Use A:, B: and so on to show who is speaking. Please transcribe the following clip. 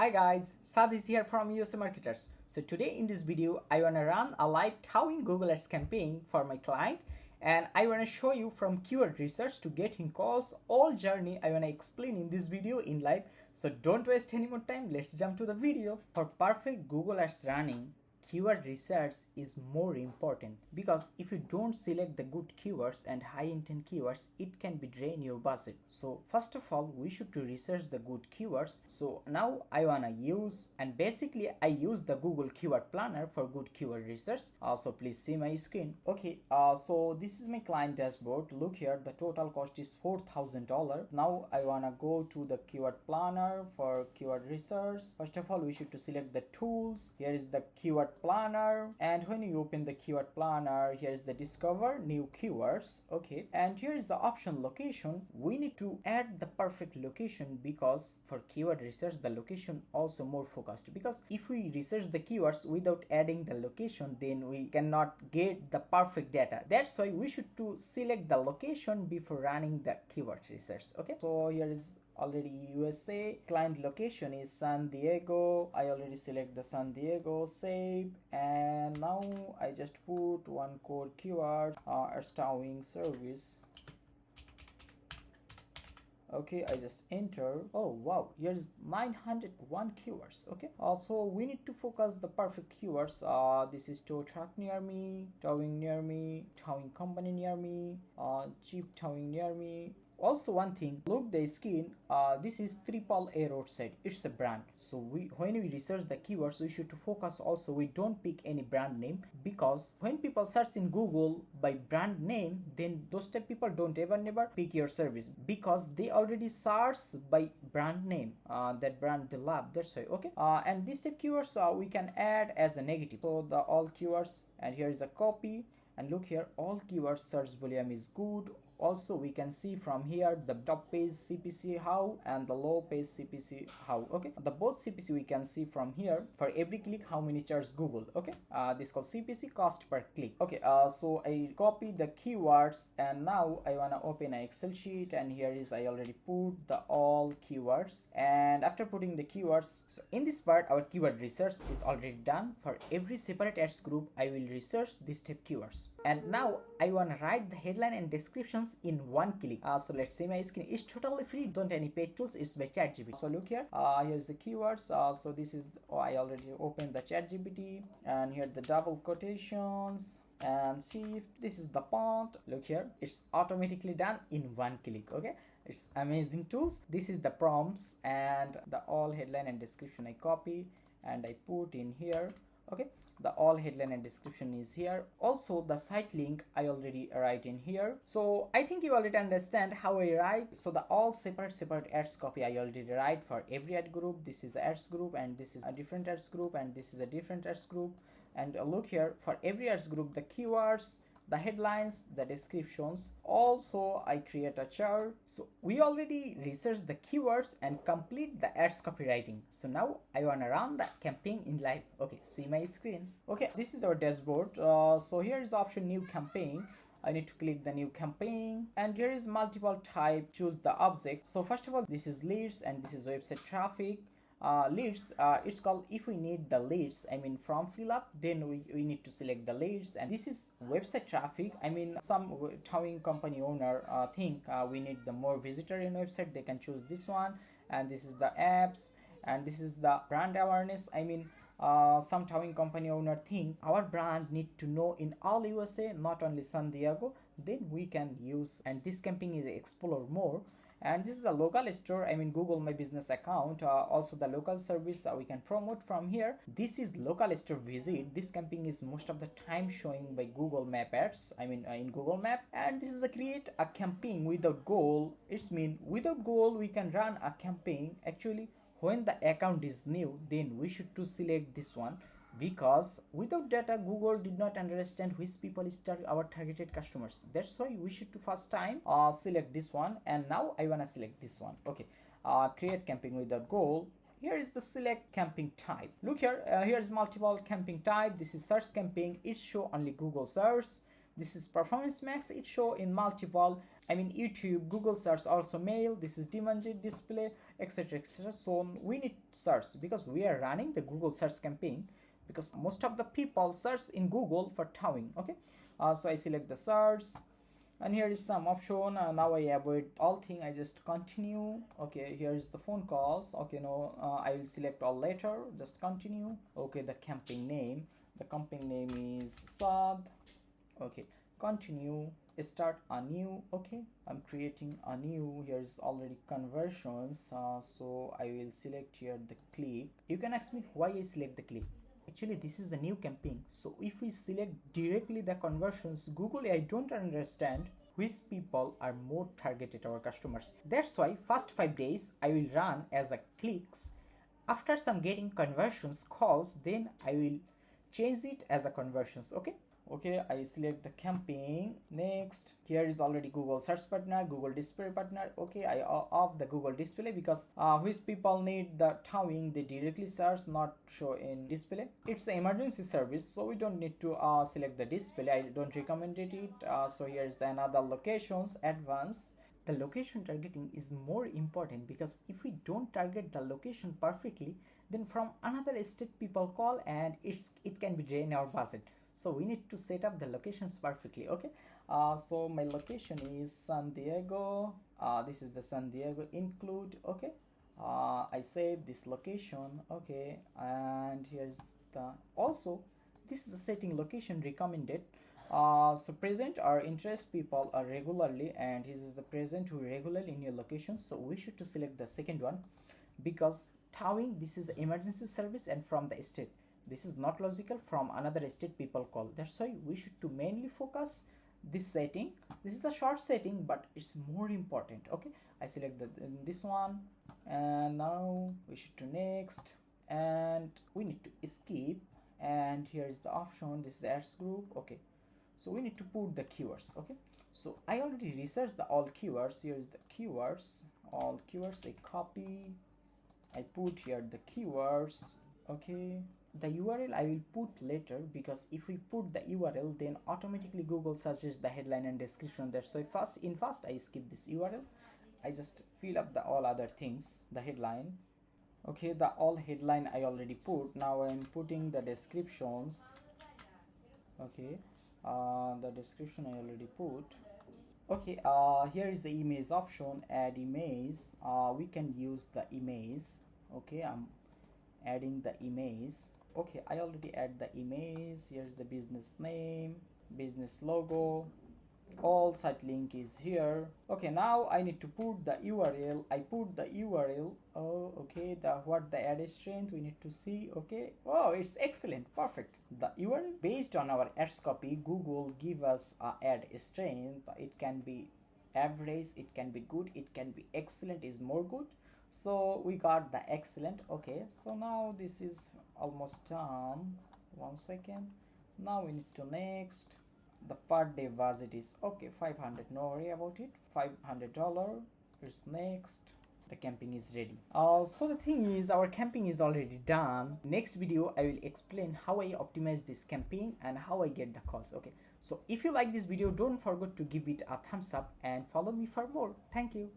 A: Hi guys, Sadis here from USA Marketers. So today in this video, I wanna run a live towing Google Ads campaign for my client, and I wanna show you from keyword research to getting calls, all journey I wanna explain in this video in live. So don't waste any more time, let's jump to the video. For perfect Google Ads running, keyword research is more important because if you don't select the good keywords and high intent keywords, it can be drain your budget. So first of all, we should to research the good keywords. So now I wanna use, and basically I use the Google keyword planner for good keyword research. So please see my screen. Okay, so this is my client dashboard. Look here, the total cost is $4,000. Now I wanna go to the keyword planner for keyword research. First of all, we should to select the tools. Here is the keyword planner, and when you open the keyword planner, here is the discover new keywords. Okay, and here is the option location. We need to add the perfect location because for keyword research the location also more focused, because if we research the keywords without adding the location, then we cannot get the perfect data. That's why we should to select the location before running the keyword research. Okay, so here is already USA, client location is San Diego. I already select the San Diego, save, and now I just put one core keyword, towing service. Okay, I just enter. Oh wow, here's 901 keywords. Okay, also we need to focus the perfect keywords. This is tow truck near me, towing near me, towing company near me, cheap towing near me. Also one thing, look the skin, this is Triple A roadside, it's a brand. So when we research the keywords, we should focus also, we don't pick any brand name, because when people search in Google by brand name, then those type people don't never pick your service, because they already search by brand name, that brand they love, that's why. Okay, and this type keywords we can add as a negative. So the all keywords, and here is a copy, and look here, all keywords search volume is good. Also we can see from here the top page CPC how and the low page CPC how. Okay, the both CPC we can see from here. For every click how many charge Google. Okay, this called CPC, cost per click. Okay, so I copy the keywords, and now I wanna open an Excel sheet, and here is I already put the all keywords. And after putting the keywords, so in this part our keyword research is already done. For every separate ads group I will research this type keywords, and now I wanna write the headline and descriptions in one click. So let's see my screen. It's totally free, don't any paid tools, it's by ChatGPT. So look here, here's the keywords. So this is I already opened the ChatGPT, and here the double quotations and shift. This is the font. Look here, it's automatically done in one click. Okay, it's amazing tools. This is the prompts, and the all headline and description I copy and I put in here. Okay, the all headline and description is here. Also the site link I already write in here. So I think you already understand how I write. So the all separate ads copy I already write for every ad group. This is ads group, and this is a different ads group, and this is a different ads group. And look here, for every ads group, the keywords, the headlines, the descriptions. Also I create a chart. So we already research the keywords and complete the ads copywriting. So now I wanna run the campaign in live. Okay, see my screen. Okay, this is our dashboard. So here is option new campaign. I need to click the new campaign, and here is multiple type, choose the object. So first of all, this is leads, and this is website traffic. Leads, it's called, if we need the leads, I mean from fill up, then we need to select the leads. And this is website traffic, I mean some towing company owner think we need the more visitor in website, they can choose this one. And this is the apps, and this is the brand awareness. I mean some towing company owner think our brand need to know in all USA, not only San Diego, then we can use. And this campaign is explore more. And this is a local store, I mean Google My Business account. Also the local service we can promote from here. This is local store visit. This campaign is most of the time showing by Google Map ads, I mean in Google Map. And this is a create a campaign without goal. It's mean without goal we can run a campaign. Actually when the account is new, then we should to select this one, because without data Google did not understand which people is our targeted customers. That's why we should to first time select this one. And now I wanna select this one. Okay, create campaign without goal. Here is the select campaign type. Look here, here's multiple campaign type. This is search campaign, it show only Google search. This is performance max, it show in multiple, I mean YouTube, Google search, also mail. This is demand display, etc, etc. So we need search because we are running the Google search campaign, because most of the people search in Google for towing. Okay, so I select the search, and here is some option. Now I avoid all thing, I just continue. Okay, here is the phone calls. Okay, no, I will select all later, just continue. Okay, the campaign name, the company name is Sad. Okay, continue, start a new. Okay, I'm creating a new. Here's already conversions, so I will select here the click. You can ask me why I select the click. Actually, this is a new campaign, so if we select directly the conversions, Google I don't understand which people are more targeted our customers. That's why first 5 days I will run as a clicks. After some getting conversions calls, then I will change it as a conversions. Okay, okay, I select the campaign. Next, here is already Google search partner, Google display partner. Okay, I off the Google display because which people need the towing, they directly search, not show in display. It's an emergency service, so we don't need to select the display. I don't recommend it. So here's the another locations advanced. The location targeting is more important because if we don't target the location perfectly, then from another state people call and it can be drain our budget. So we need to set up the locations perfectly. Okay, so my location is San Diego. This is the San Diego include. Okay, I save this location. Okay, and here's the also this is the setting location recommended. So present or interest people are regularly, and this is the present who regularly in your location. So we should to select the second one because towing, this is emergency service and from the state, this is not logical from another state people call. That's why we should to mainly focus this setting. This is a short setting, but it's more important. Okay, I select this one, and now we should to next, and we need to skip. And here is the option, this is ads group. Okay, so we need to put the keywords. Okay, so I already researched the all keywords. Here is the keywords, all keywords. I copy, I put here the keywords. Okay, the URL I will put later because if we put the URL, then automatically Google searches the headline and description there. So first I skip this URL. I just fill up the all other things, the headline. Okay, the all headline I already put. Now I'm putting the descriptions. Okay, the description I already put. Okay, here is the image option, add image. We can use the image. Okay, I'm adding the image. Okay, I already add the image. Here's the business name, business logo, all site link is here. Okay, now I need to put the URL. I put the URL. Oh, okay, the what the ad strength we need to see. Okay, oh, it's excellent, perfect. The URL based on our ads copy, Google give us a ad strength. It can be average, it can be good, it can be excellent, is more good. So we got the excellent. Okay, so now this is almost done. 1 second. Now we need to next. The per day budget is okay, 500. No worry about it. $500 is next. The camping is ready. So the thing is, our camping is already done. Next video I will explain how I optimize this campaign and how I get the cost. Okay, so if you like this video, don't forget to give it a thumbs up and follow me for more. Thank you.